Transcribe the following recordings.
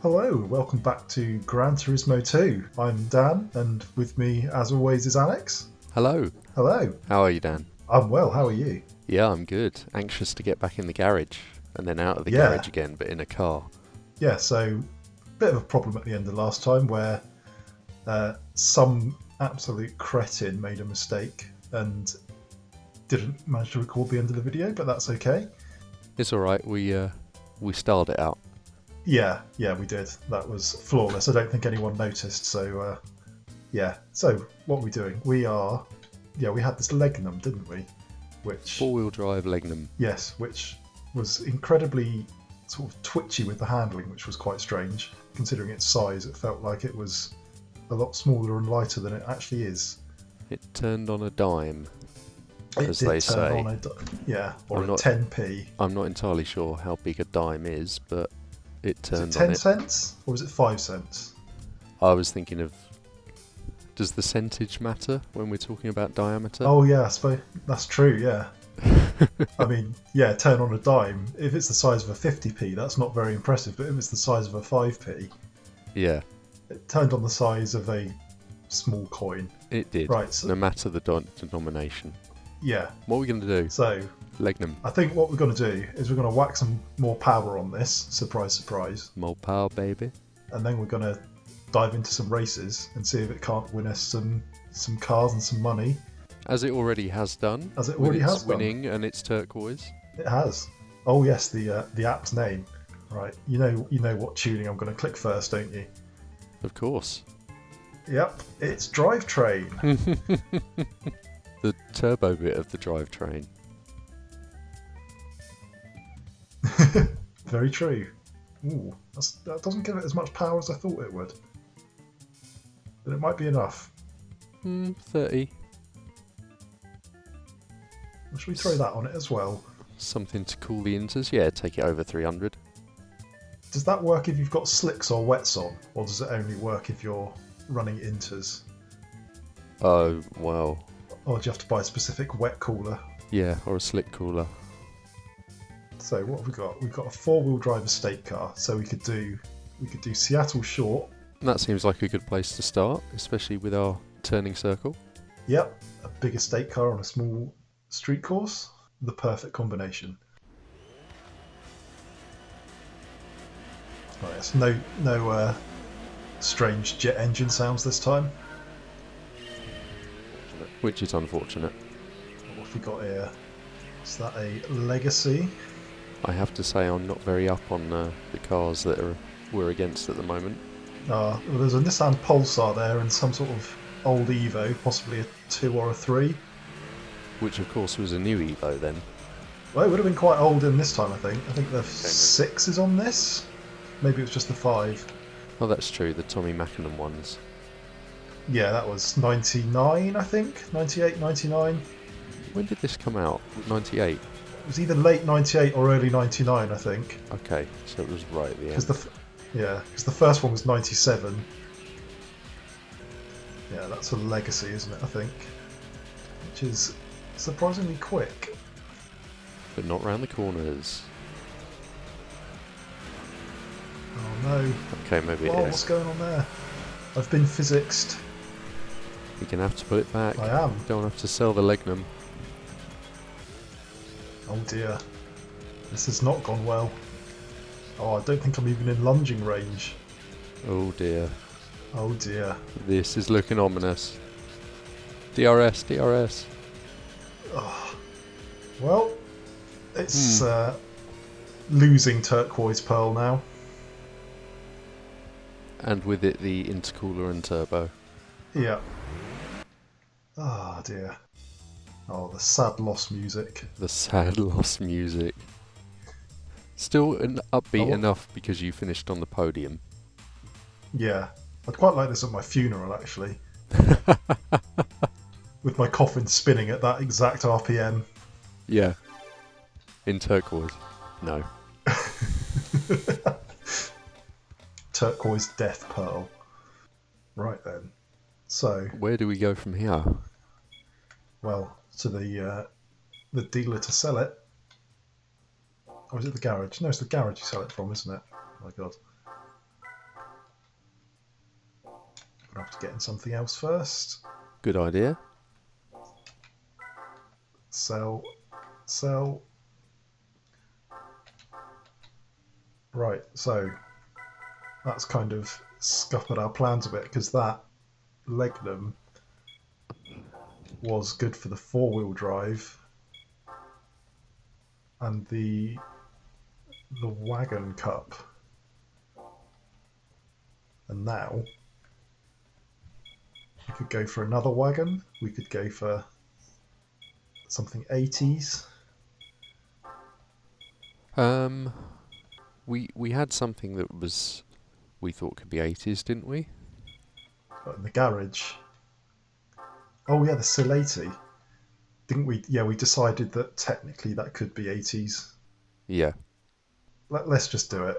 Hello, welcome back to Gran Turismo 2. I'm Dan, and with me, as always, is Alex. Hello. Hello. How are you, Dan? I'm well, how are you? Yeah, I'm good. Anxious to get back in the garage and then out of the Yeah, garage again, but in a car. yeah, so bit of a problem at the end of last time where some absolute cretin made a mistake and didn't manage to record the end of the video, but that's okay. It's all right. We styled it out. Yeah, we did. That was flawless. I don't think anyone noticed, so yeah. So, what are we doing? We had this Legnum, didn't we? Which, Four-wheel drive Legnum. yes, which was incredibly sort of twitchy with the handling, which was quite strange. Considering its size, it felt like it was a lot smaller and lighter than it actually is. It turned on a dime, It as did they turn say. on or I'm a not- 10p. I'm not entirely sure how big a dime is, but it Is it turned 10 on it. cents or is it 5 cents? I was thinking of, does the centage matter when we're talking about diameter? Oh yeah, I suppose that's true. Yeah, I mean, yeah, turn on a dime. If it's the size of a 50p, that's not very impressive. But if it's the size of a 5p, Yeah, it turned on the size of a small coin. it did. Right. So, No matter the denomination. yeah. What are we going to do? So Legnum. I think what we're going to do is we're going to whack some more power on this. Surprise, surprise. More power, baby. And then we're going to dive into some races and see if it can't win us some cars and some money. As it already has done. As it with already its has done. winning and its turquoise. It has. Oh yes, the app's name. Right. You know what tuning I'm going to click first, don't you? Of course. Yep. It's drivetrain. The turbo bit of the drivetrain. Very true. Ooh, that doesn't give it as much power as I thought it would. But it might be enough. 30. Should we throw that on it as well? Something to cool the inters. Yeah, take it over 300. Does that work if you've got slicks or wets on? Or does it only work if you're running inters? Oh, well. Or do you have to buy a specific wet cooler? Yeah, or a slick cooler. So what have we got? We've got a four-wheel drive estate car. So we could do Seattle short. That seems like a good place to start, especially with our turning circle. Yep, a big estate car on a small street course. The perfect combination. Right, yes, no strange jet engine sounds this time. Which is unfortunate. What have we got here? Is that a Legacy? I have to say I'm not very up on the cars that we're against at the moment. Well, there's a Nissan Pulsar there and some sort of old Evo, possibly a 2 or a 3. Which of course was a new Evo then. Well, it would have been quite old in this time, I think. I think the 6 is on this. Maybe it was just the 5. Oh, that's true, the Tommy Mackinnon ones. Yeah, that was 99, I think. 98, 99. When did this come out? 98? It was either late 98 or early 99, I think. Okay, so it was right at the end. Because the first one was 97. Yeah, that's a Legacy, isn't it, I think? Which is surprisingly quick. But not round the corners. Oh no. Okay, maybe Whoa, it what's is. going on there? I've been physicsed. You're going to have to put it back. I am. Don't have to sell the Legnum. Oh dear. This has not gone well. Oh, I don't think I'm even in lunging range. Oh dear. Oh dear. This is looking ominous. DRS, DRS. Oh. Well, it's losing turquoise pearl now. And with it the intercooler and turbo. Yeah. Oh dear. Oh, the sad loss music. The sad lost music. Still upbeat Oh. enough because you finished on the podium. Yeah. I'd quite like this at my funeral, actually. With my coffin spinning at that exact RPM. Yeah. In turquoise. No. Turquoise death pearl. Right then. So, Where do we go from here? well, to the dealer to sell it. Or is it the garage? No, it's the garage you sell it from, isn't it? Oh my god. We'll have to get in something else first. Good idea. Sell. Sell. Right, so that's kind of scuppered our plans a bit, because that Legnum was good for the 4-wheel drive, and the Wagon Cup. And now we could go for another wagon. We could go for something 80s. We had something that was we thought could be 80s, didn't we? In the garage. Oh yeah, the Sil 80. Didn't we? Yeah, we decided that technically that could be 80s. Yeah. Let's just do it.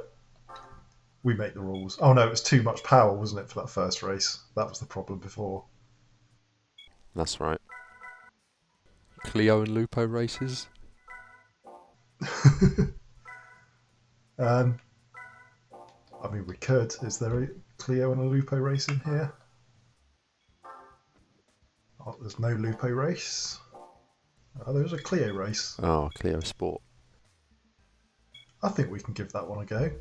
We make the rules. Oh no, it was too much power, wasn't it, for that first race? That was the problem before. That's right. Clio and Lupo races? I mean, we could. Is there a Clio and a Lupo race in here? Oh, there's no Lupo race. Oh, there's a Clio race. Oh, Clio Sport. I think we can give that one a go.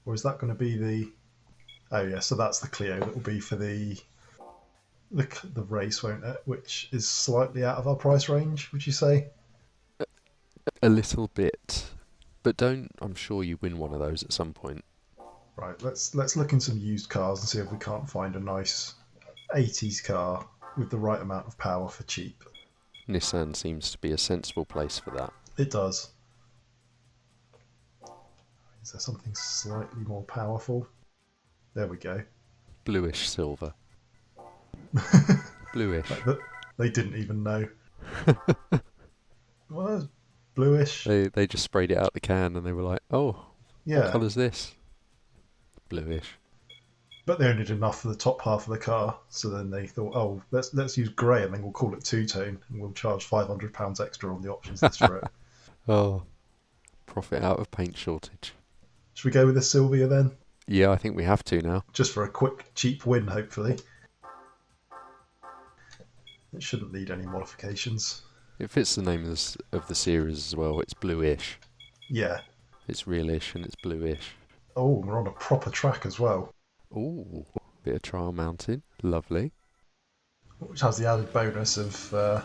Or is that going to be the... Oh yeah, so that's the Clio that will be for the race, won't it? Which is slightly out of our price range, would you say? A little bit. But I'm sure you win one of those at some point. Right, let's look in some used cars and see if we can't find a nice 80s car with the right amount of power for cheap. Nissan seems to be a sensible place for that. It does. Is there something slightly more powerful? There we go. Bluish silver. Bluish. They didn't even know. Well, bluish. They just sprayed it out the can and they were like, oh, Yeah. what colour's this? Bluish. But they only did enough for the top half of the car, so then they thought, oh, let's use grey and then we'll call it two-tone and we'll charge £500 extra on the options this trip. Oh, profit out of paint shortage. Should we go with the Sylvia then? Yeah, I think we have to now. Just for a quick, cheap win, hopefully. It shouldn't need any modifications. It fits the name of the series as well. It's bluish. Yeah. It's realish and it's bluish. Oh, we're on a proper track as well. Ooh, bit of trial mounted. Lovely. Which has the added bonus of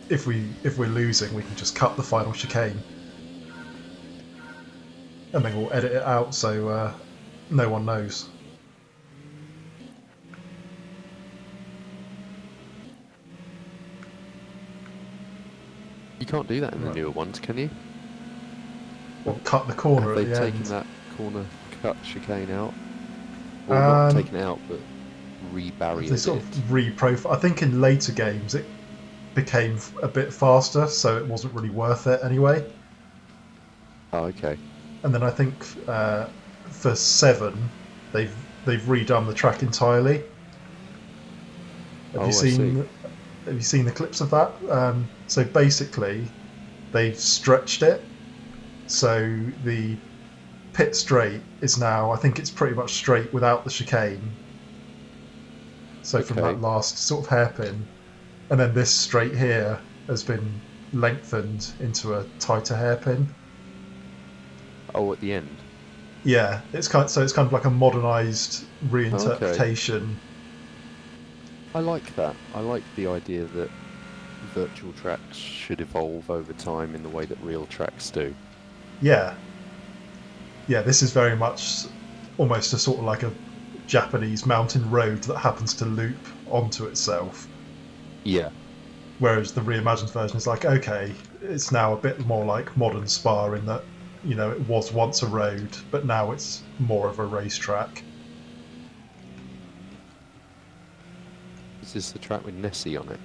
if we're losing, we can just cut the final chicane, and then we'll edit it out so no one knows. You can't do that in the newer ones, can you? Or cut the corner Have at they the taken end. that corner cut chicane out? Or not taken it out, but re-barriered They it? sort of re-profile. I think in later games it became a bit faster, so it wasn't really worth it anyway. Oh, okay. And then I think for 7, they've redone the track entirely. Have you seen the clips of that? So basically, they've stretched it. So the pit straight is now, I think it's pretty much straight without the chicane. So from that last sort of hairpin, and then this straight here has been lengthened into a tighter hairpin. Oh, at the end. Yeah, it's kind of like a modernised reinterpretation. I like that. I like the idea that virtual tracks should evolve over time in the way that real tracks do. Yeah. Yeah, this is very much almost a sort of like a Japanese mountain road that happens to loop onto itself. Yeah. Whereas the reimagined version is like, okay, it's now a bit more like modern Spa in that, you know, it was once a road, but now it's more of a racetrack. Is this the track with Nessie on it?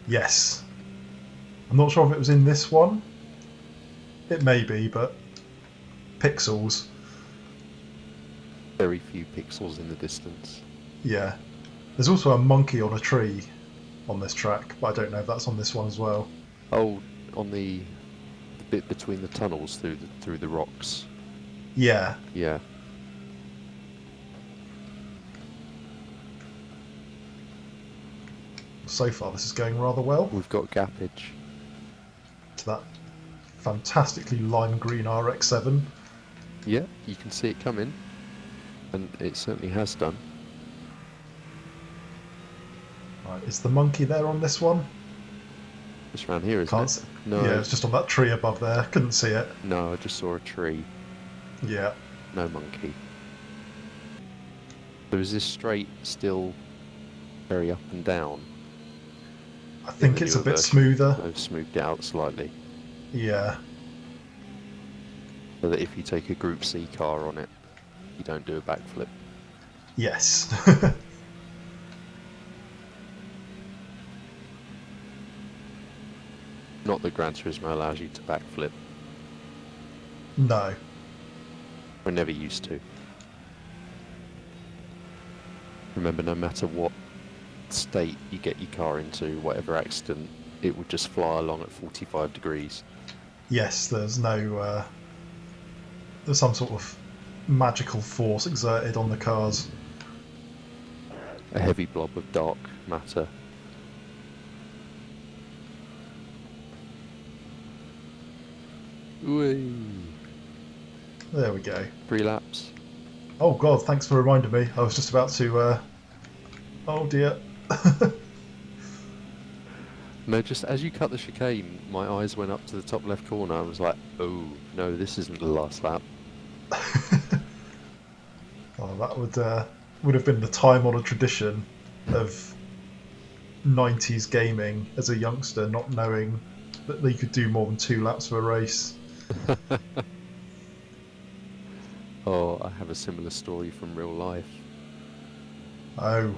Yes. I'm not sure if it was in this one. It may be, but pixels. Very few pixels in the distance. Yeah. There's also a monkey on a tree on this track, but I don't know if that's on this one as well. Oh, on the bit between the tunnels through the rocks. Yeah. Yeah. so far this is going rather well. We've got gappage. To that fantastically lime green RX-7. Yeah, you can see it coming, and it certainly has done. Right, is the monkey there on this one? Just around here, isn't Can't it? see. No. Yeah, it's just on that tree above there. Couldn't see it. No, I just saw a tree. Yeah. No monkey. So is this straight still very up and down? I think it's a bit smoother. I've smoothed it out slightly. Yeah. So that if you take a Group C car on it, you don't do a backflip. Yes. Not that Gran Turismo allows you to backflip. No. I never used to. Remember, no matter what state you get your car into, whatever accident, it would just fly along at 45 degrees. Yes, there's no... there's some sort of magical force exerted on the cars. A heavy blob of dark matter. Whee! There we go. 3 laps. Oh god, thanks for reminding me. I was just about to... Oh dear. No, just as you cut the chicane, my eyes went up to the top left corner. I was like, oh, no, this isn't the last lap. Oh, that would have been the time-honoured tradition of 90s gaming as a youngster, not knowing that they could do more than 2 laps of a race. Oh, I have a similar story from real life. Oh.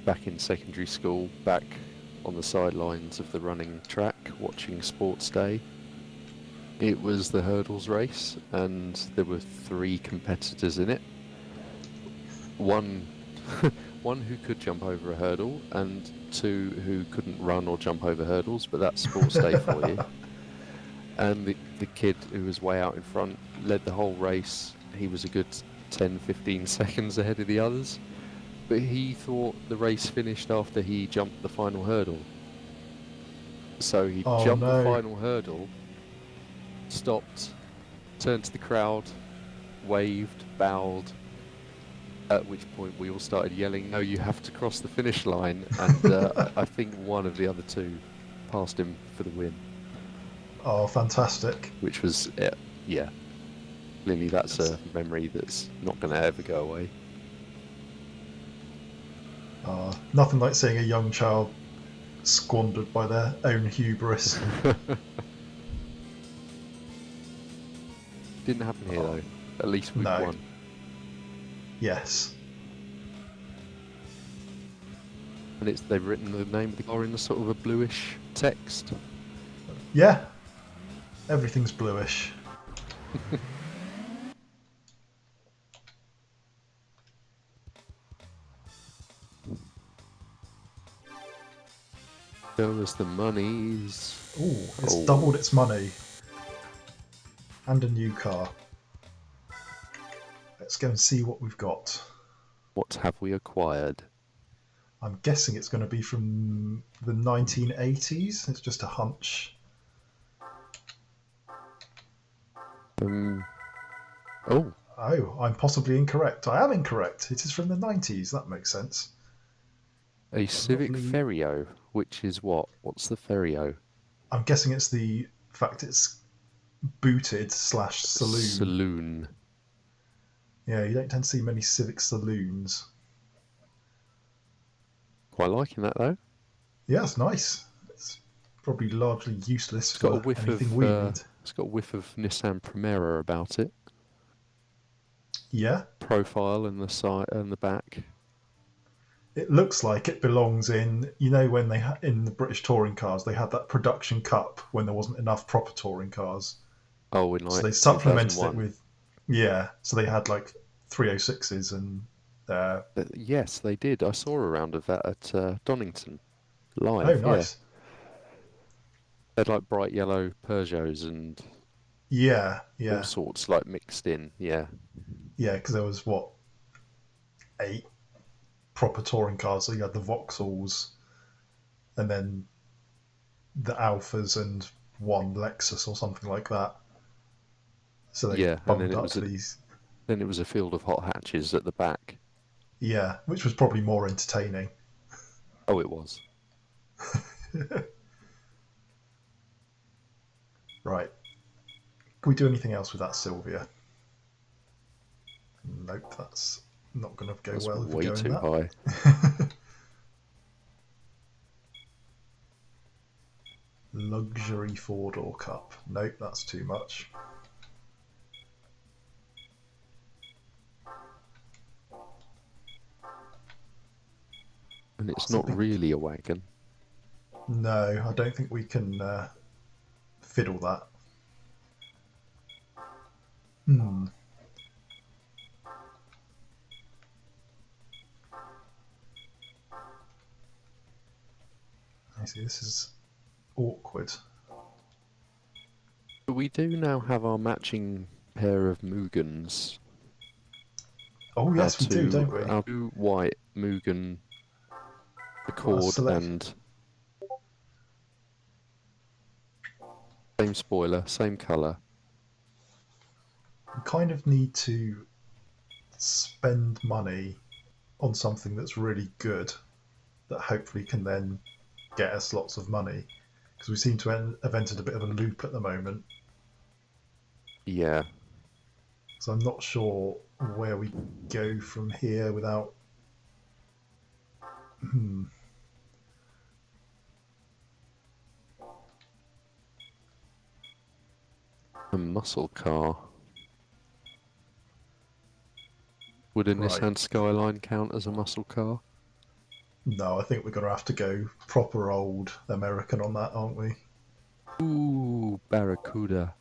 Back in secondary school, back on the sidelines of the running track, watching Sports Day. It was the hurdles race, and there were 3 competitors in it. One who could jump over a hurdle, and 2 who couldn't run or jump over hurdles, but that's Sports Day for you. And the kid who was way out in front led the whole race. He was a good 10-15 seconds ahead of the others, but he thought the race finished after he jumped the final hurdle. So he jumped the final hurdle, stopped, turned to the crowd, waved, bowed, at which point we all started yelling, "No, you have to cross the finish line," and I think one of the other 2 passed him for the win. Oh, fantastic. Which was, yeah, clearly that's a memory that's not going to ever go away. Nothing like seeing a young child squandered by their own hubris. Didn't happen here though. At least we won. Yes. And they've written the name of the car in a sort of a bluish text. Yeah. Everything's bluish. Show us the monies. Ooh, it's doubled its money. And a new car. Let's go and see what we've got. What have we acquired? I'm guessing it's going to be from the 1980s. It's just a hunch. Oh, I'm possibly incorrect. I am incorrect. It is from the 90s. That makes sense. a Civic Ferio, which is what? What's the Ferio? I'm guessing it's the fact it's booted / saloon. Saloon. Yeah, you don't tend to see many Civic saloons. Quite liking that though. Yeah, it's nice. It's probably largely useless Got for a whiff anything of we need. it's got a whiff of Nissan Primera about it. Yeah, Profile and the side and the back. it looks like it belongs in. You know, when they in the British touring cars, they had that production cup when there wasn't enough proper touring cars. Oh, in like So they supplemented 2001. it with, so they had like 306s and. Yes, they did. I saw a round of that at Donington live. Oh, nice. Yeah. They had like bright yellow Peugeots and Yeah. all sorts like mixed in. Yeah. Yeah, because there was 8 proper touring cars. So you had the Vauxhalls, and then the Alphas and one Lexus or something like that. So they Yeah, and bunged up these. then it was a field of hot hatches at the back. Yeah, which was probably more entertaining. Oh, it was. Right. Can we do anything else with that Sylvia? Nope, that's not going to go That's well if we way go in too that. high. Luxury four-door cup. Nope, that's too much. And it's So I not think- really a wagon. No, I don't think we can fiddle that. Hmm. I see, this is awkward. But we do now have our matching pair of Mugans. Oh, yes, we do, don't we? Our two white Mugen Accord select- and same spoiler, same colour. We kind of need to spend money on something that's really good that hopefully can then get us lots of money, because we seem to have entered a bit of a loop at the moment. Yeah. So I'm not sure where we go from here without. A muscle car. Would a Right. Nissan Skyline count as a muscle car? No, I think we're going to have to go proper old American on that, aren't we? Ooh, Barracuda.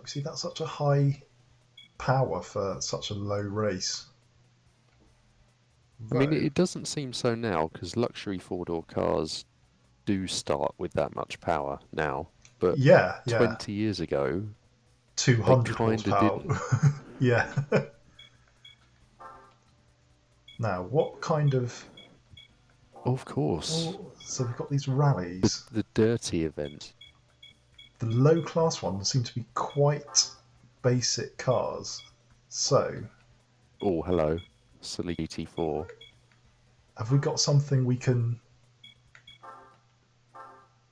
See, that's such a high power for such a low race. I mean, it doesn't seem so now, because luxury four-door cars do start with that much power now. But yeah, 20 years ago, 200 they kinda horsepower. didn't. Yeah. Now, what kind of? Of course. Oh, so we've got these rallies. The dirty event. The low class ones seem to be quite basic cars. So, Oh, hello. Silly GT4. have we got something we can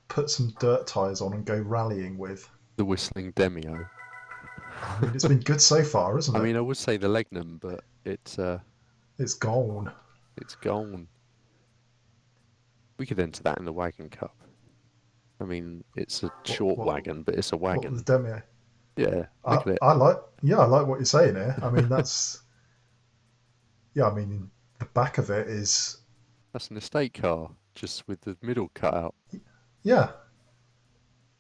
put some dirt tyres on and go rallying with? The Whistling Demio. I mean, it's been good so far, isn't it? I mean, I would say the Legnum, but it's gone. it's gone. We could enter that in the Wagon Cup. I mean, it's a short wagon, but it's a What wagon. the Demio? Yeah, look at it. I like what you're saying here. I mean, that's yeah. I mean, the back of it is That's an estate car, just with the middle cut out. yeah.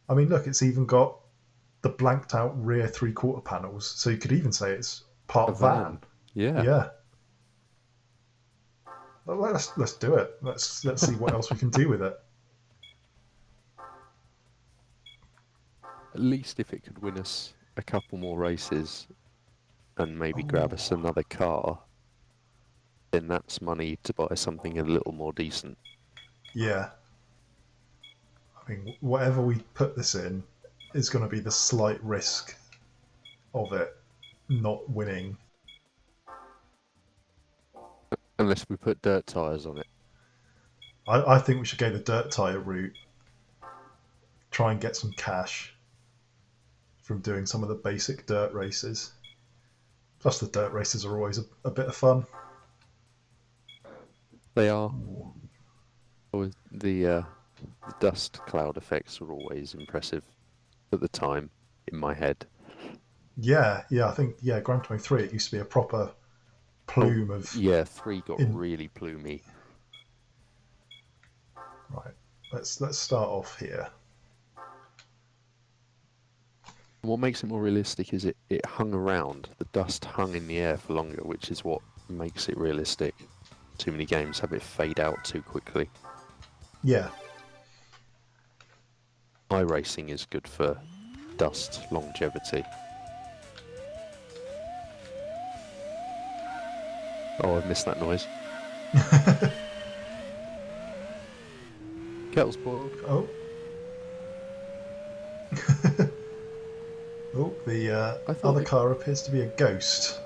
I mean, look, it's even got the blanked out rear 3/4 panels, so you could even say it's part A van. van. Yeah. Yeah. Well, let's do it. Let's see what else we can do with it. At least if it could win us a couple more races and maybe grab us another car, then that's money to buy something a little more decent. Yeah. I mean, whatever we put this in is going to be the slight risk of it not winning. Unless we put dirt tyres on it. I think we should go the dirt tyre route. Try and get some cash from doing some of the basic dirt races. Plus, the dirt races are always a bit of fun. They are. With the dust cloud effects were always impressive at the time in my head. Yeah, I think Gran Turismo 3, it used to be a proper plume of. Yeah, 3 got really plumy. Right, let's start off here. What makes it more realistic is it hung around. The dust hung in the air for longer, which is what makes it realistic. Too many games have it fade out too quickly. Yeah. iRacing is good for dust longevity. Oh, I missed that noise. Kettle's boiled. Oh. Oh, the I thought other it, car appears to be a ghost.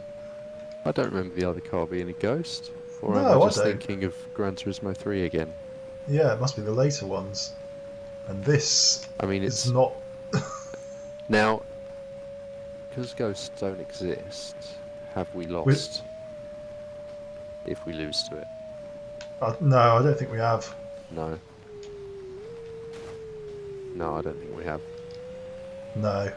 I don't remember the other car being a ghost. Or am I No, I just don't. thinking of Gran Turismo 3 again? Yeah, it must be the later ones. And this I mean, is it's... not. Now, because ghosts don't exist, have we we- lost if we lose to it? No, I don't think we have. No. No, I don't think we have. No.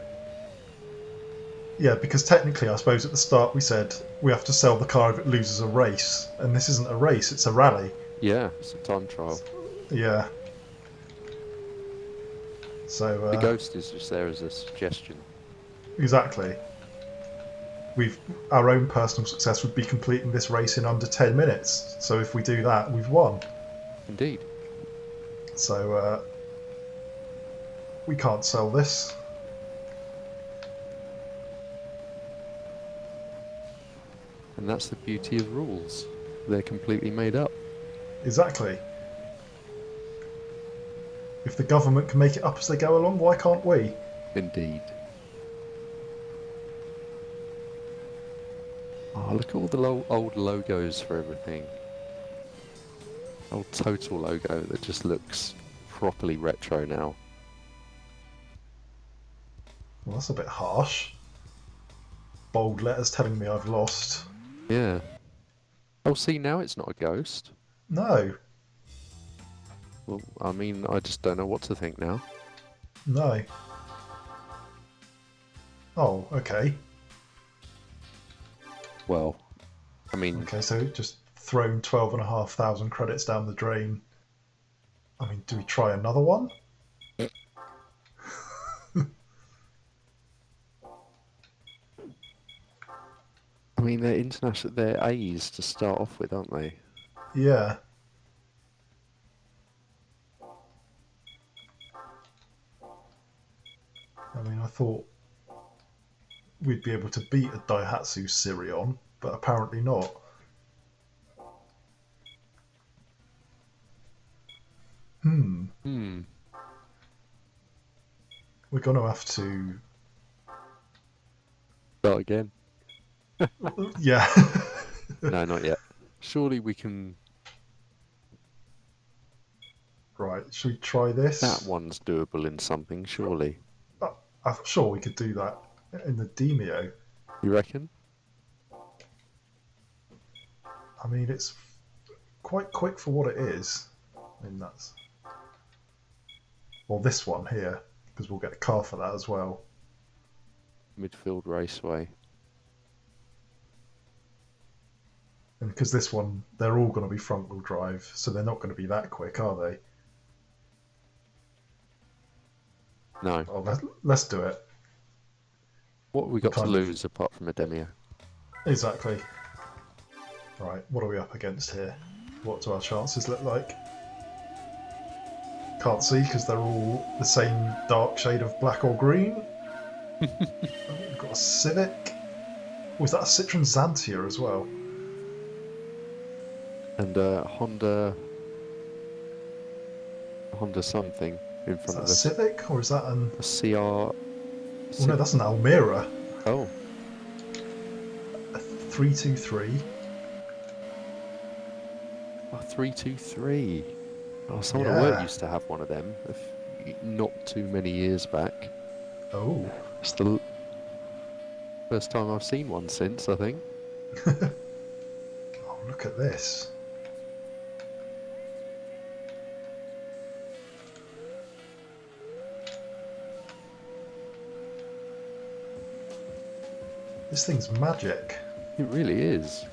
Yeah, because technically, I suppose at the start we said we have to sell the car if it loses a race, and this isn't a race; it's a rally. Yeah, it's a time trial. Yeah. So The ghost is just there as a suggestion. exactly, our own personal success would be completing this race in under 10 minutes. So if we do that, we've won. Indeed. So we can't sell this. And that's the beauty of rules. They're completely made up. Exactly. If the government can make it up as they go along, why can't we? Indeed. Oh, look at all the old logos for everything. Old Total logo that just looks properly retro now. Well, that's a bit harsh. Bold letters telling me I've lost. Yeah. Oh, see, now it's not a ghost. No. Well, I mean, I just don't know what to think now. No. Oh, okay. Well, I mean... Okay, so just thrown 12,500 credits down the drain. I mean, do we try another one? I mean, they're international. They're A's to start off with, aren't they? Yeah. I mean, I thought we'd be able to beat a Daihatsu Sirion, but apparently not. Hmm. We're going to have to... Start again. Yeah. No, not yet. Surely we can... Right, should we try this? That one's doable in something, surely. I'm sure we could do that in the Demio. You reckon? I mean, it's quite quick for what it is. I mean, that's... Well, this one here, because we'll get a car for that as well. Midfield Raceway. And because this one, they're all going to be front-wheel drive, so they're not going to be that quick, are they? No. Oh, let's do it. What have we got to Kind of. lose apart from a Demio? Exactly. Right, what are we up against here? What do our chances look like? Can't see because they're all the same dark shade of black or green. We've got a Civic. Was that a Citroen Xantia as well? And Honda something in Is front that of a us. Civic or is that an... A CR... Oh no, that's an Almira. Oh. A 323. Oh, 323. Oh, someone at Yeah. work used to have one of them, not too many years back. Oh. It's the first time I've seen one since, I think. Oh, look at this. This thing's magic. It really is.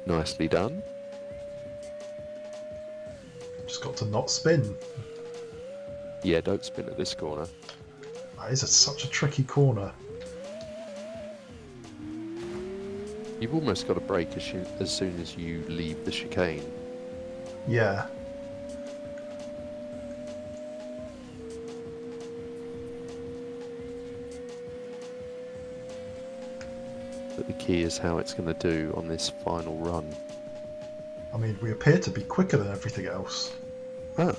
Nicely done. Just got to not spin. Yeah, don't spin at this corner. That is such a tricky corner. You've almost got to brake as soon as you leave the chicane. Yeah. But the key is how it's going to do on this final run. I mean, we appear to be quicker than everything else. Ah,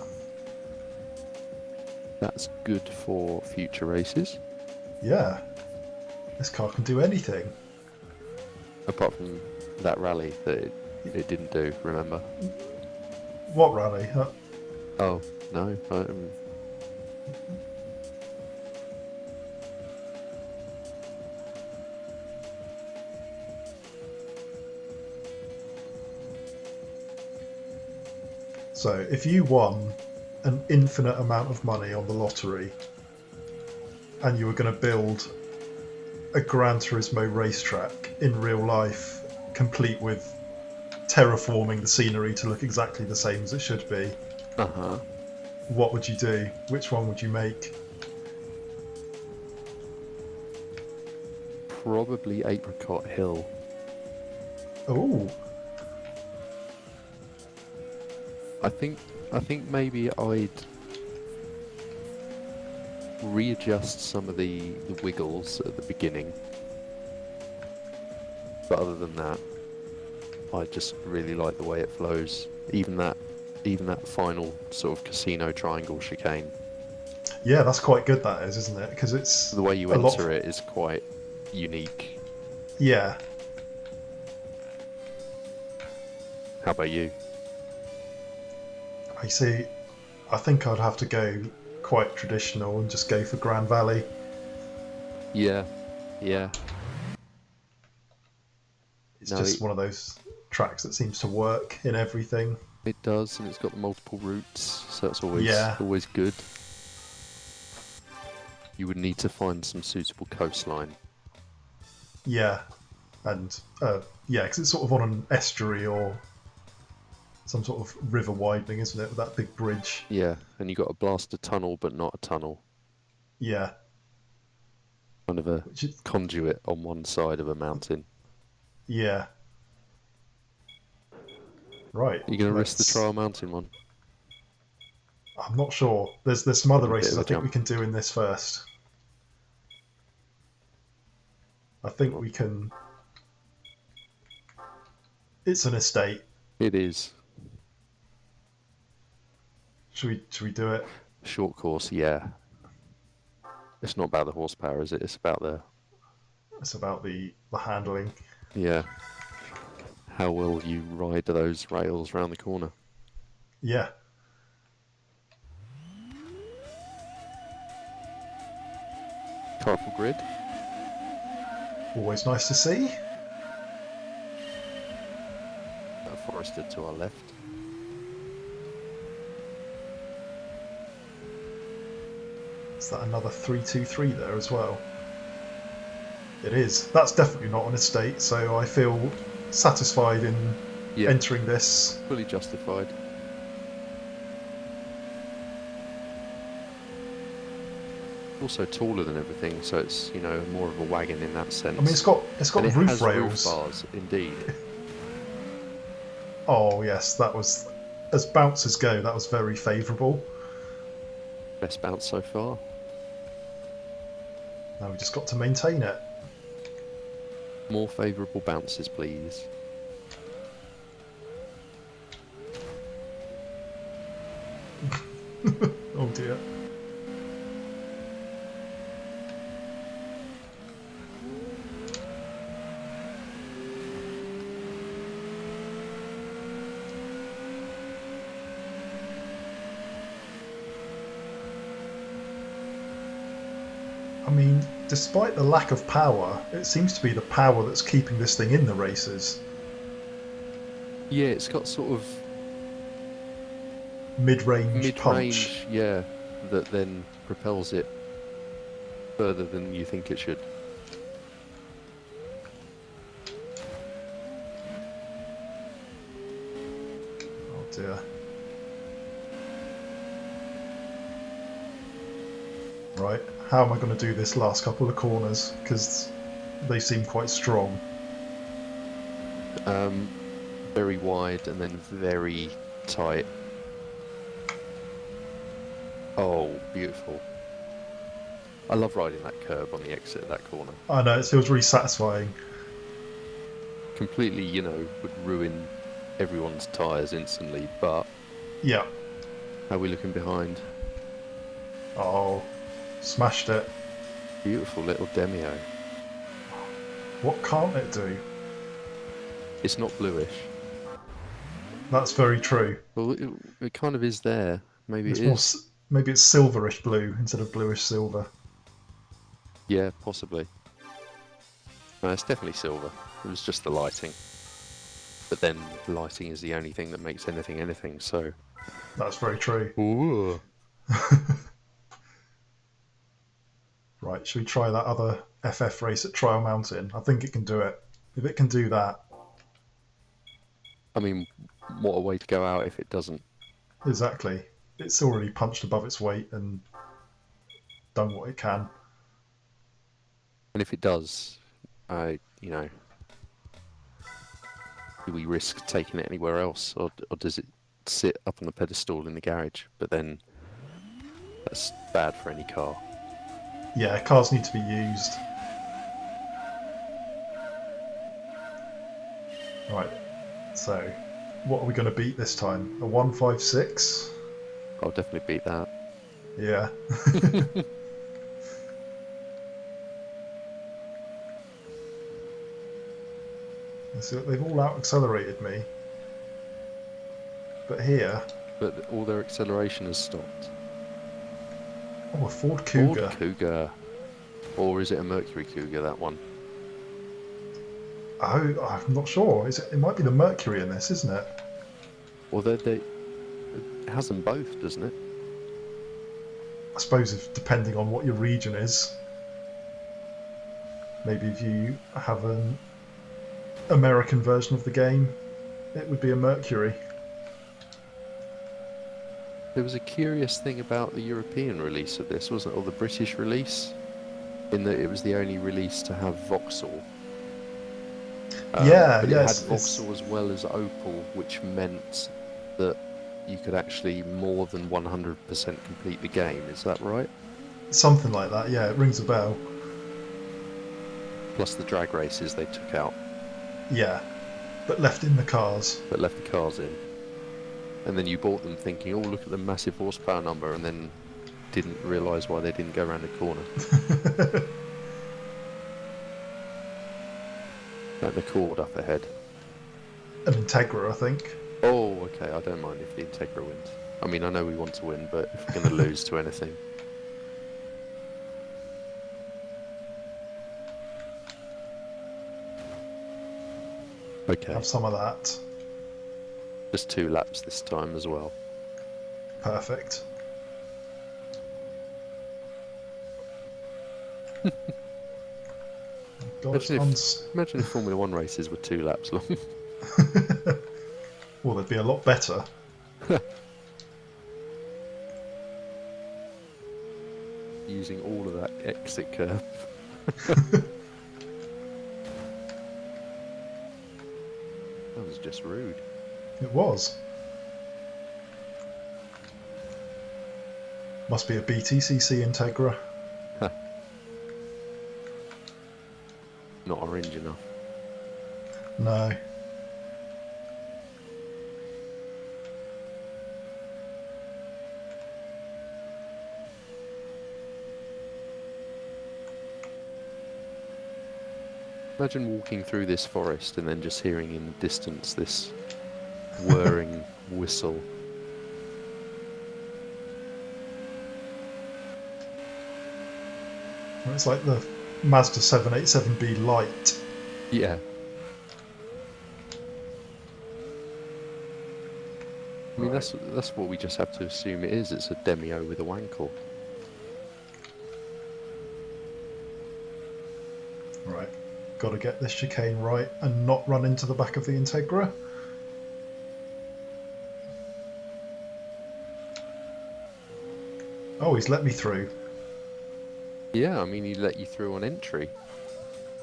that's good for future races. Yeah, this car can do anything. Apart from that rally that it didn't do, remember? What rally? Oh, no. So, if you won an infinite amount of money on the lottery and you were going to build a Gran Turismo racetrack in real life, complete with terraforming the scenery to look exactly the same as it should be, Uh-huh. what would you do? Which one would you make? Probably Apricot Hill. Oh, I think maybe I'd readjust some of the wiggles at the beginning. But other than that, I just really like the way it flows. Even that final sort of casino triangle chicane. yeah, that's quite good. That is, isn't it? Because it's The way you a lot. enter it is quite unique. Yeah, How about you? I see. I think I'd have to go quite traditional and just go for Grand Valley. Yeah, yeah. It's No, just one of those tracks that seems to work in everything. it does, and it's got the multiple routes, so it's always Yeah. always good. You would need to find some suitable coastline. Yeah, and yeah, because it's sort of on an estuary or some sort of river widening, isn't it? With that big bridge. Yeah, and you got to blast a tunnel, but not a tunnel. Yeah, Kind of a which is conduit on one side of a mountain. yeah. Right. Are you going to risk the Let's. Trial Mountain one? I'm not sure. There's some other Got a bit races of a I think we jump. can do in this first. I think we can. It's an estate. It is. Should we do it? Short course, yeah. It's not about the horsepower, is it? It's about the, It's about the handling. yeah, how will you ride those rails round the corner? Yeah. Colourful grid. Always nice to see. Forested to our left. Is that another 323 there as well? It is. That's definitely not an estate, so I feel satisfied in Yeah, entering this. fully justified. Also taller than everything, so it's, you know, more of a wagon in that sense. I mean, it's got and it roof has rails. roof bars, indeed. Oh yes, that was, as bounces go, that was very favourable. Best bounce so far. Now we just got to maintain it. More favourable bounces, please. Oh dear. I mean, despite the lack of power, it seems to be the power that's keeping this thing in the races. Yeah, it's got sort of Mid-range punch. mid-range, yeah, that then propels it further than you think it should. Oh dear. Right, how am I going to do this last couple of corners? Because they seem quite strong. Very wide and then very tight. Oh, beautiful. I love riding that curve on the exit of that corner. I know, it feels really satisfying. completely, would ruin everyone's tyres instantly, but Yeah. how are we looking behind? Oh, smashed it. Beautiful little Demio. What can't it do? It's not bluish. That's very true. Well, it kind of is there. Maybe it It's more. is. Maybe it's silverish blue instead of bluish silver. Yeah, possibly. No, it's definitely silver. It was just the lighting. But then the lighting is the only thing that makes anything, so... That's very true. Ooh. Right, should we try that other FF race at Trial Mountain? I think it can do it. If it can do that, I mean, what a way to go out if it doesn't. exactly. It's already punched above its weight and done what it can. And if it does, do we risk taking it anywhere else? Or does it sit up on the pedestal in the garage? But then that's bad for any car. Yeah, cars need to be used. Right, so what are we going to beat this time? A 156? I'll definitely beat that. Yeah. So they've all out accelerated me. But here. But all their acceleration has stopped. Oh, a Ford Cougar. Ford Cougar. Or is it a Mercury Cougar, that one? Oh, I'm not sure. It might be the Mercury in this, isn't it? Well, it has them both, doesn't it? I suppose if depending on what your region is. Maybe if you have an American version of the game, it would be a Mercury. There was a curious thing about the European release of this, wasn't it? Or the British release? In that it was the only release to have Vauxhall. But it had Vauxhall as well as Opal, which meant that you could actually more than 100% complete the game. Is that right? Something like that, yeah, it rings a bell. Plus the drag races they took out. Yeah, but left in the cars. But left the cars in. And then you bought them thinking, oh, look at the massive horsepower number, and then didn't realise why they didn't go around the corner. Like the Accord up ahead. An Integra, I think. Oh, okay, I don't mind if the Integra wins. I mean, I know we want to win, but if we're going to lose to anything... Okay. Have some of that. Just 2 laps this time as well. Perfect. God, imagine if Formula 1 races were 2 laps long. Well, they'd be a lot better. Using all of that exit curve. That was just rude. It was. Must be a BTCC Integra. Not orange enough. No. Imagine walking through this forest and then just hearing in the distance this whirring whistle. It's like the Mazda 787B Lite. Yeah. I mean, that's what we just have to assume it is. It's a Demio with a wankle. Right. Got to get this chicane right and not run into the back of the Integra. Oh, he's let me through. Yeah, I mean, he let you through on entry.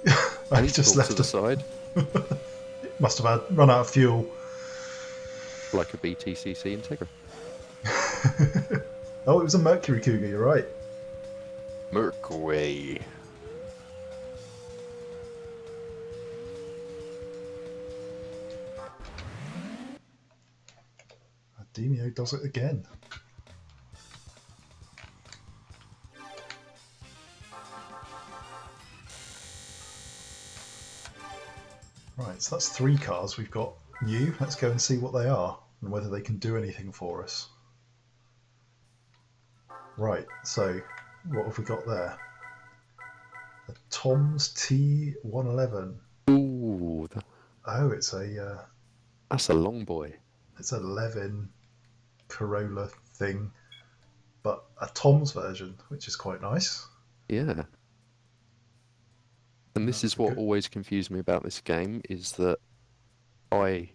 I And he just left left to the side. Must have run out of fuel. Like a BTCC Integra. Oh, it was a Mercury Cougar, you're right. Mercury. Demio does it again. Right, so that's 3 cars we've got new. Let's go and see what they are and whether they can do anything for us. Right, so what have we got there? A Tom's T111. Ooh, Oh, it's a that's a long boy. it's a Levin Corolla thing, but a Tom's version, which is quite nice. Yeah. And this That's is what good. always confused me about this game, is that I,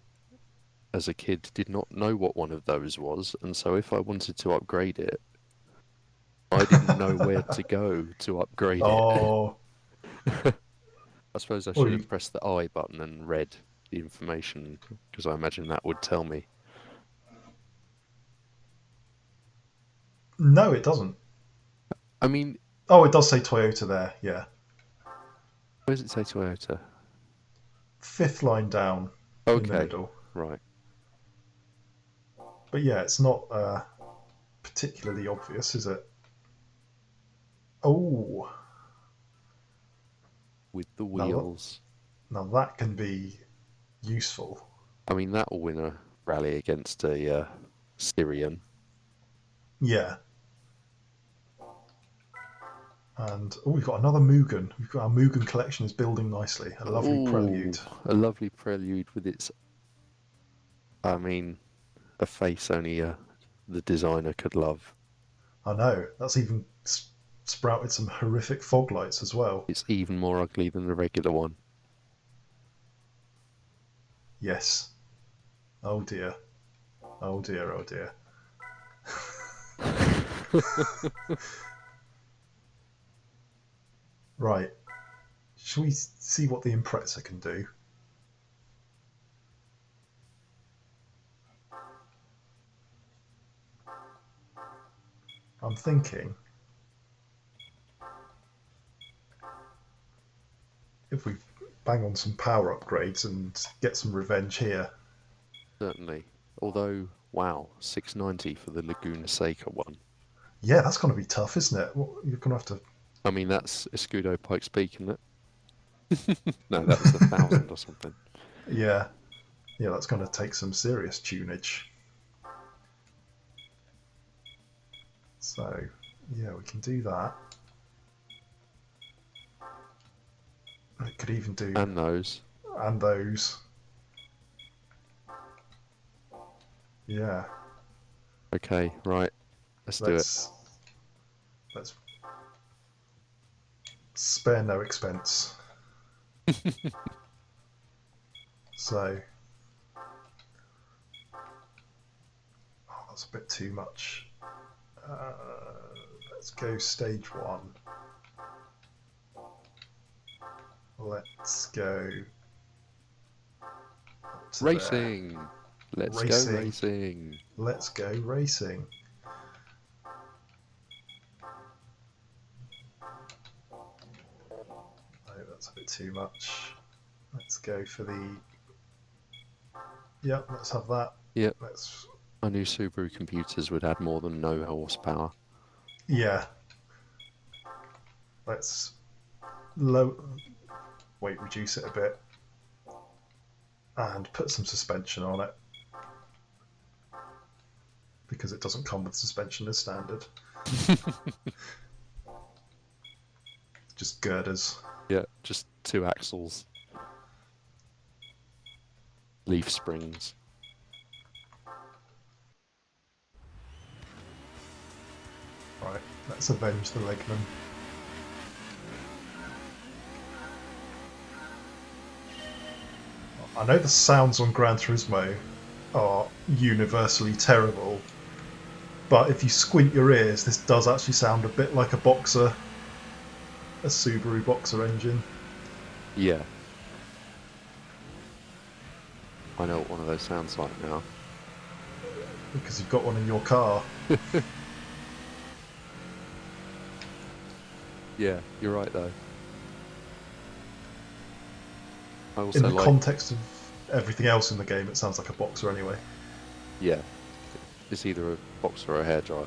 as a kid, did not know what one of those was, and so if I wanted to upgrade it, I didn't know where to go to upgrade it. Oh, I suppose I well, should have pressed the I button and read the information, because I imagine that would tell me. no, it doesn't. I mean, Oh, it does say Toyota there. Yeah, where does it say Toyota? 5th line down in the Okay, middle. right. But yeah, it's not particularly obvious, is it? Oh, With the now wheels. that can be useful. I mean, that will win a rally against a Styrian. Yeah. And we've got another Mugen. We've got our Mugen collection is building nicely. A lovely prelude. A lovely prelude with its, I mean, a face only the designer could love. I know. That's even sprouted some horrific fog lights as well. It's even more ugly than the regular one. Yes. Oh dear. Oh dear, oh dear. Right. Shall we see what the Impreza can do? I'm thinking if we bang on some power upgrades and get some revenge here. Certainly. Although, wow, 690 for the Laguna Seca one. Yeah, that's going to be tough, isn't it? You're going to have to. I mean, that's Escudo Pikes Peak, isn't it? No, that was 1,000 or something. Yeah, yeah, that's going to take some serious tunage. So, yeah, we can do that. It could even do. And those. And those. Yeah. Okay, right. Let's do it. Let's spare no expense. So, that's a bit too much. Let's go stage 1. Let's go racing. There. Let's go racing. Let's go racing. Oh, that's a bit too much. Let's go for the. Yep, let's have that. Yep. Let's. I knew Subaru computers would add more than no horsepower. Yeah. Let's reduce it a bit and put some suspension on it because it doesn't come with suspension as standard. Just girders. Yeah, just 2 axles. Leaf springs. Right, let's avenge the legman. I know the sounds on Gran Turismo are universally terrible, but if you squint your ears, this does actually sound a bit like a Boxer, a Subaru Boxer engine. Yeah. I know what one of those sounds like now. Because you've got one in your car. Yeah, you're right though. I also In the context of everything else in the game, it sounds like a Boxer anyway. Yeah. It's either a boxer or a hairdryer.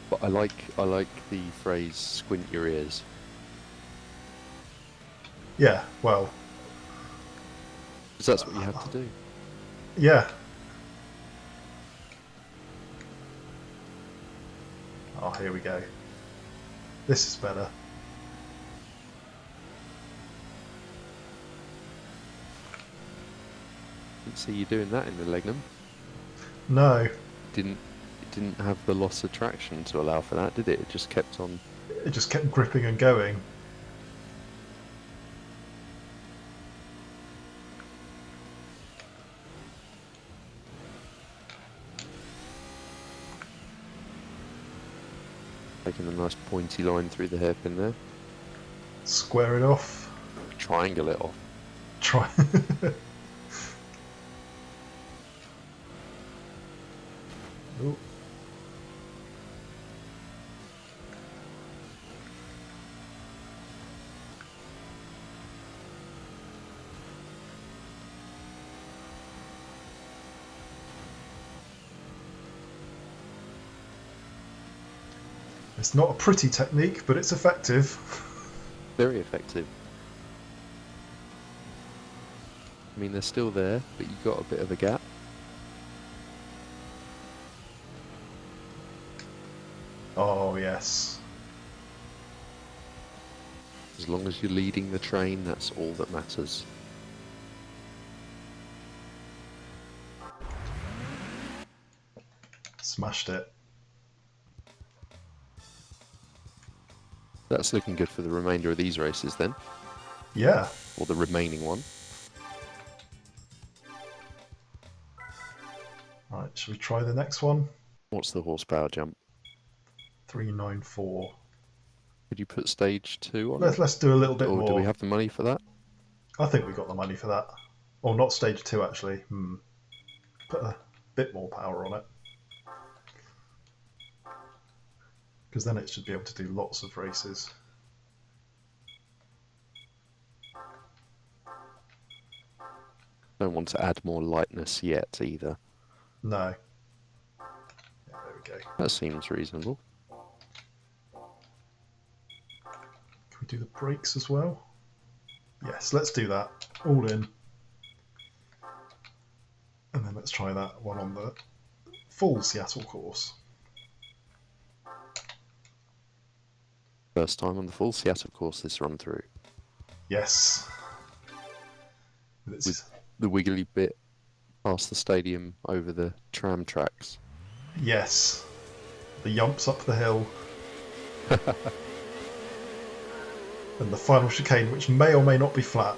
But I like the phrase "squint your ears." Yeah, well, Because that's what you have to do. yeah. Oh, here we go. This is better. Didn't see you doing that in the Legnum. No, Didn't it didn't have the loss of traction to allow for that, did it? It just kept on. it just kept gripping and going. Taking a nice pointy line through the hairpin there. Square it off. Triangle it off. Try. Ooh. It's not a pretty technique, but it's effective. Very effective. I mean, they're still there, but you've got a bit of a gap. Oh, yes. As long as you're leading the train, that's all that matters. Smashed it. That's looking good for the remainder of these races then, Yeah. or the remaining one. Right, should we try the next one? What's the horsepower jump? 394. Could you put stage 2 on it? Let's do a little bit Or more. do we have the money for that? I think we got the money for that. Or not stage 2, actually. Put a bit more power on it. Because then it should be able to do lots of races. Don't want to add more lightness yet either. No. Yeah, there we go. That seems reasonable. Can we do the brakes as well? Yes, let's do that. All in. And then let's try that one on the full Seattle course. First time on the full Seattle course this run through. Yes. With the wiggly bit past the stadium over the tram tracks. Yes. The yumps up the hill. And the final chicane, which may or may not be flat.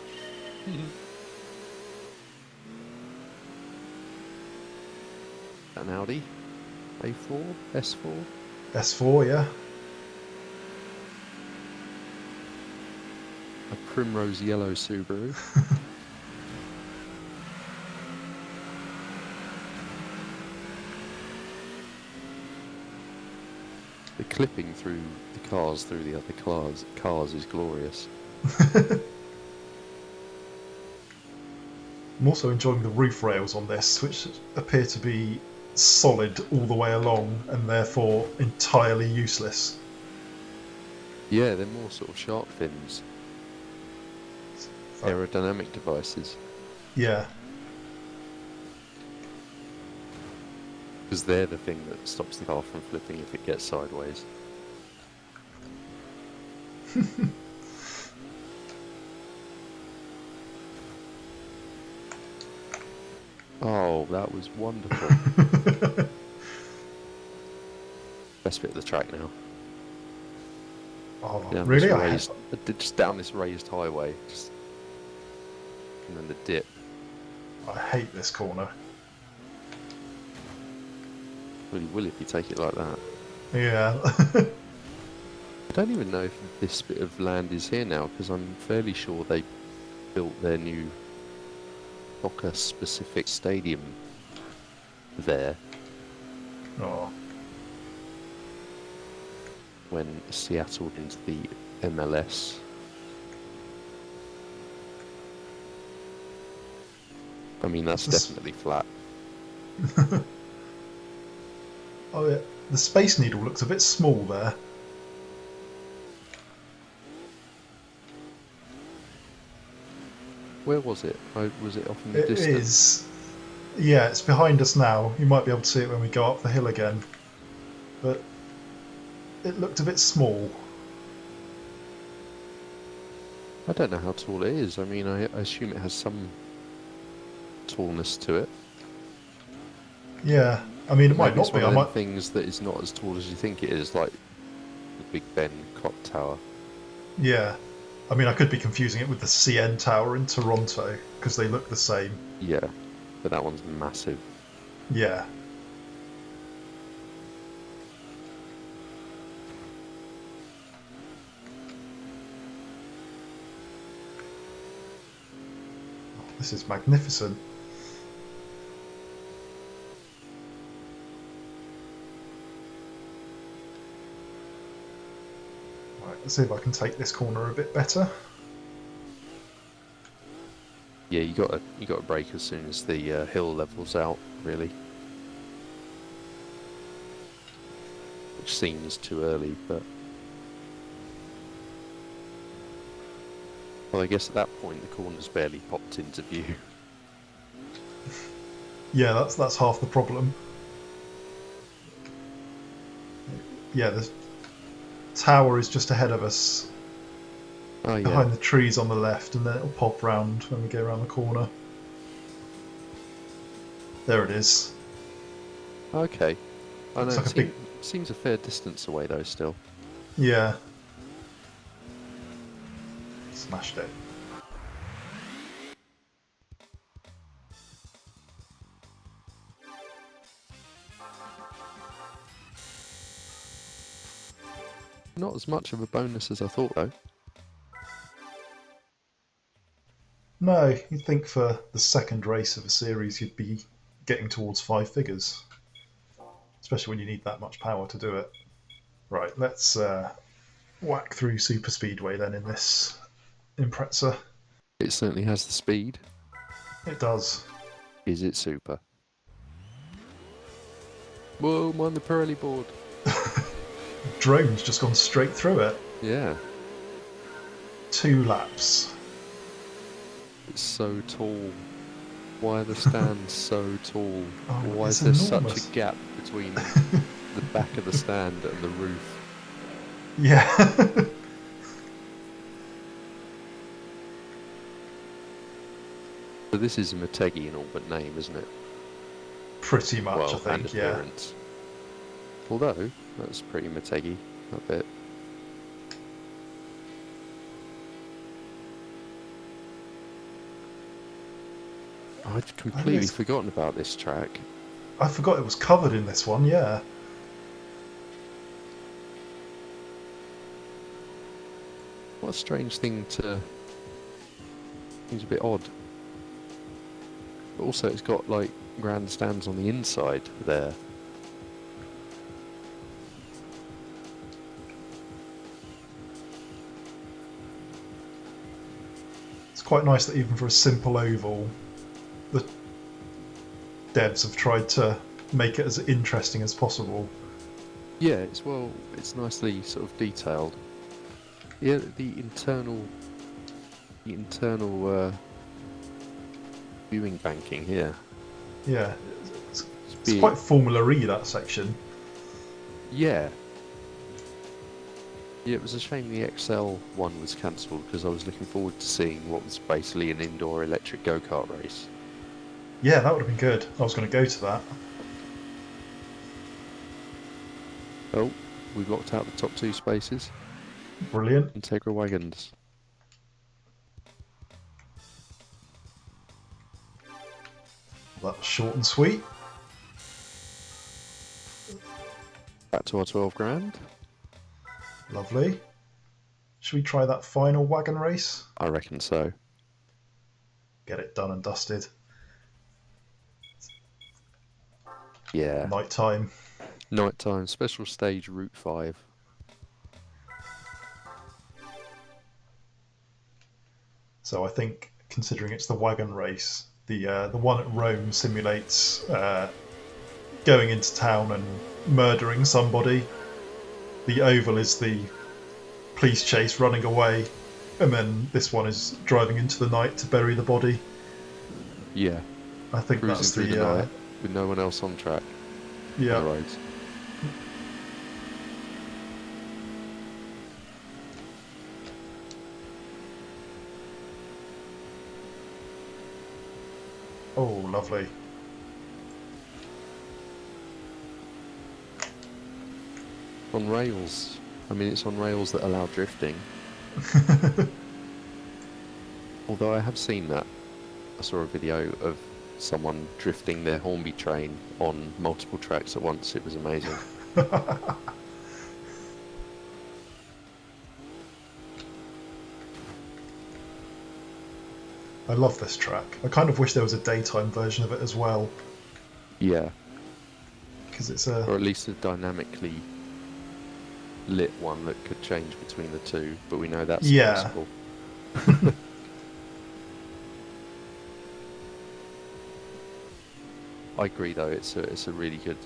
An Audi? A4? S4? S4, yeah. A primrose yellow Subaru. The clipping through the cars through the other cars is glorious. I'm also enjoying the roof rails on this, which appear to be solid all the way along and therefore entirely useless. Yeah, they're more sort of shark fins. Aerodynamic devices. Yeah. Because they're the thing that stops the car from flipping if it gets sideways. Oh, that was wonderful. Best bit of the track now. Oh, Down really? this just down this raised highway. And then the dip. I hate this corner. Well, you will if you take it like that. Yeah. I don't even know if this bit of land is here now, because I'm fairly sure they built their new soccer-specific stadium there Oh. when Seattle into the MLS. I mean, that's This- definitely flat. Oh, yeah. The Space Needle looks a bit small there. Where was it? Was it off in the It distance? is. Yeah, it's behind us now. You might be able to see it when we go up the hill again. But it looked a bit small. I don't know how tall it is. I mean, I assume it has some tallness to it. Yeah, I mean, it might Maybe it's not be. one I of them might. things that is not as tall as you think it is, like the Big Ben clock tower. Yeah, I mean, I could be confusing it with the CN Tower in Toronto because they look the same. Yeah, but that one's massive. Yeah. This is magnificent. Right, let's see if I can take this corner a bit better. Yeah, you got to brake as soon as the hill levels out, really. Which seems too early, but well, I guess at that point the corner's barely popped into view. Yeah, that's half the problem. Yeah, the tower is just ahead of us, Oh yeah, behind the trees on the left, and then it'll pop round when we go around the corner. There it is. okay. I know Looks like it a big. seems a fair distance away though. Still, Yeah. Smashed it. not as much of a bonus as I thought though. No, you'd think for the second race of a series you'd be getting towards five figures, especially when you need that much power to do it. Right, let's whack through super speedway then in this Impreza. It certainly has the speed. It does. Is it super? Whoa, I'm on the Pirelli board. Drone's just gone straight through it. Yeah, 2 laps. it's so tall. Why are the stands so tall? Oh, Why is it's there such a enormous. gap between the back of the stand and the roof? Yeah. So this is a Motegi in all but name, isn't it? Pretty much, I Well, and think, yeah. appearance. Although, that's pretty Motegi, that bit. I'd completely forgotten about this track. I forgot it was covered in this one, yeah. What a strange thing to... Seems a bit odd. But also it's got, like, grandstands on the inside there. It's quite nice that even for a simple oval, the devs have tried to make it as interesting as possible. Yeah, it's nicely sort of detailed. Yeah, the internal viewing banking here. Yeah, It's it's quite Formula-y, that section. Yeah. Yeah, it was a shame the XL one was cancelled because I was looking forward to seeing what was basically an indoor electric go-kart race. Yeah, that would have been good. I was going to go to that. Oh, we blocked out the top 2 spaces. Brilliant. Integra wagons. That was short and sweet. Back to our 12 grand. Lovely. Should we try that final wagon race? I reckon so. Get it done and dusted. Yeah. Night time. Nighttime, special stage, Route 5. So I think, considering it's the wagon race, the one at Rome simulates going into town and murdering somebody. The oval is the police chase running away, and then this one is driving into the night to bury the body. Yeah, I think cruising that's through the night with no one else on track on the yeah. roads. Oh, lovely. On rails. I mean, it's on rails that allow drifting. Although I have seen that. I saw a video of someone drifting their Hornby train on multiple tracks at once. It was amazing. I love this track. I kind of wish there was a daytime version of it as well, Yeah, because it's or a at least a dynamically lit one that could change between the two, but we know that's yeah. impossible. I agree though, it's a really good,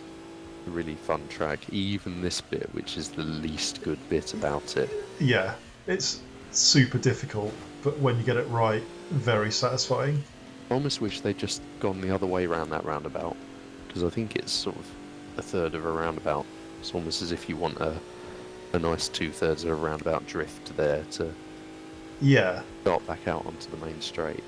really fun track. Even this bit, which is the least good bit about it. Yeah, it's super difficult, but when you get it right, very satisfying. I almost wish they'd just gone the other way around that roundabout, because I think it's sort of a third of a roundabout. It's almost as if you want a nice 2/3 of a roundabout drift there to Yeah, start back out onto the main straight.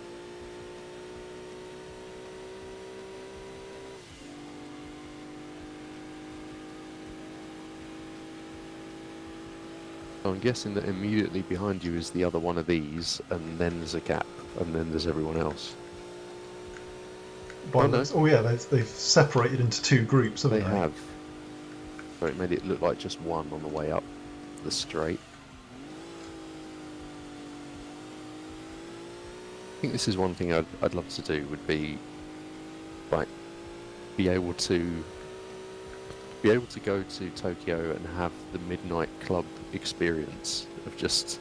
So I'm guessing that immediately behind you is the other one of these, and then there's a gap, and then there's everyone else. by Oh, no. oh yeah, they've separated into two groups, haven't They they? have. So it made it look like just one on the way up the straight. I think this is one thing I'd love to do, would be like be able to go to Tokyo and have the midnight club experience of just,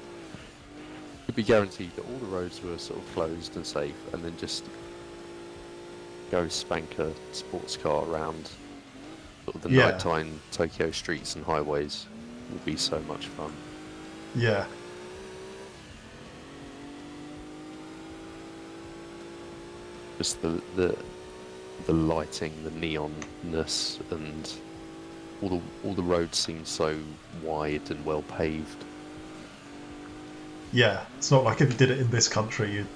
it'd be guaranteed that all the roads were sort of closed and safe, and then just go spank a sports car around sort of the Yeah. nighttime Tokyo streets and highways. Would be so much fun. Yeah, Just the lighting, the neonness, and all the roads seem so wide and well paved. yeah. It's not like if you did it in this country, you'd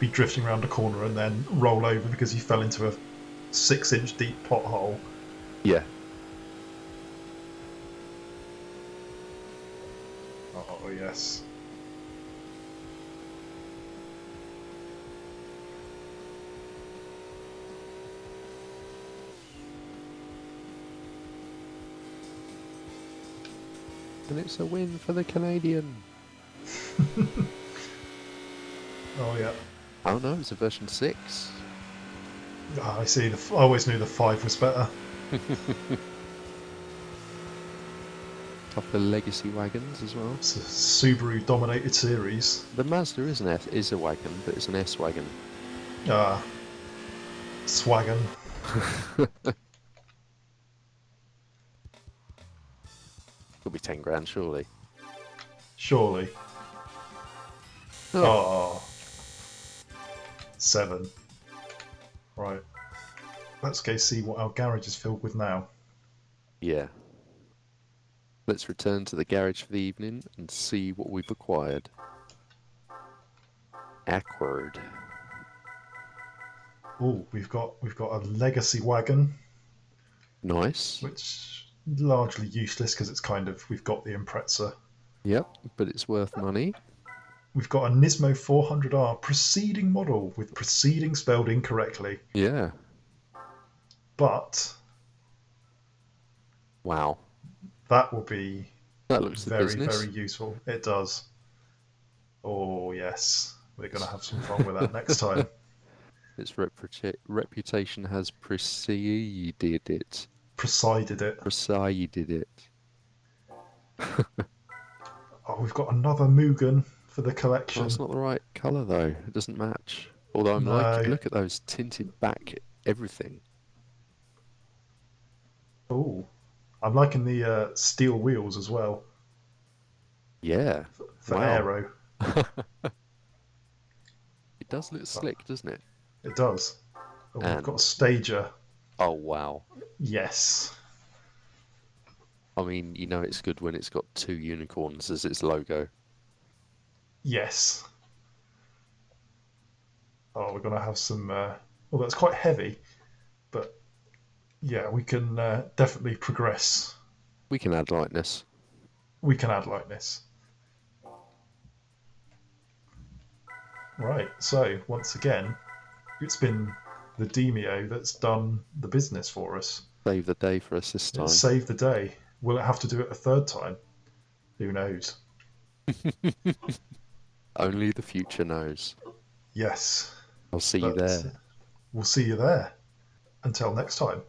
be drifting around a corner and then roll over because you fell into a 6-inch deep pothole. Yeah. Oh yes. And it's a win for the Canadian. Oh yeah. Oh no, it's a version 6. I see. I always knew the 5 was better. Couple of legacy wagons as well. It's a Subaru-dominated series. The Mazda is a wagon, but it's an S wagon. Ah, Swagon. Could be 10 grand, surely. Surely. Oh. 7. Right. Let's go see what our garage is filled with now. Yeah. Let's return to the garage for the evening and see what we've acquired. Awkward. Oh, we've got a legacy wagon, Nice. which largely useless because it's kind of, we've got the Impreza. Yep, but it's worth money. We've got a Nismo 400R preceding model with preceding spelled incorrectly, Yeah. but Wow. that will be That looks the very, business. very useful. It does. Oh yes, we're going to have some fun with that next time. Its reputation has preceded it. Presided it. Preceded it. Oh, we've got another Mugen for the Oh, collection. it's not the right colour though. It doesn't match. Although I'm No. like, look at those tinted back everything. Oh, I'm liking the steel wheels as well Yeah. for Wow. aero. It does look But slick, doesn't it? it does. Oh, we've got a And stager. oh wow. Yes. I mean, you know it's good when it's got two unicorns as its logo. Yes. Oh, we're gonna have some. Well, that's quite heavy, but yeah, we can definitely progress. We can add lightness. We can add lightness. Right. So once again, it's been the Demio that's done the business for us. Save the day for us this It's time. saved the day. Will it have to do it a third time? Who knows? Only the future knows. Yes. I'll see you But there. we'll see you there. Until next time.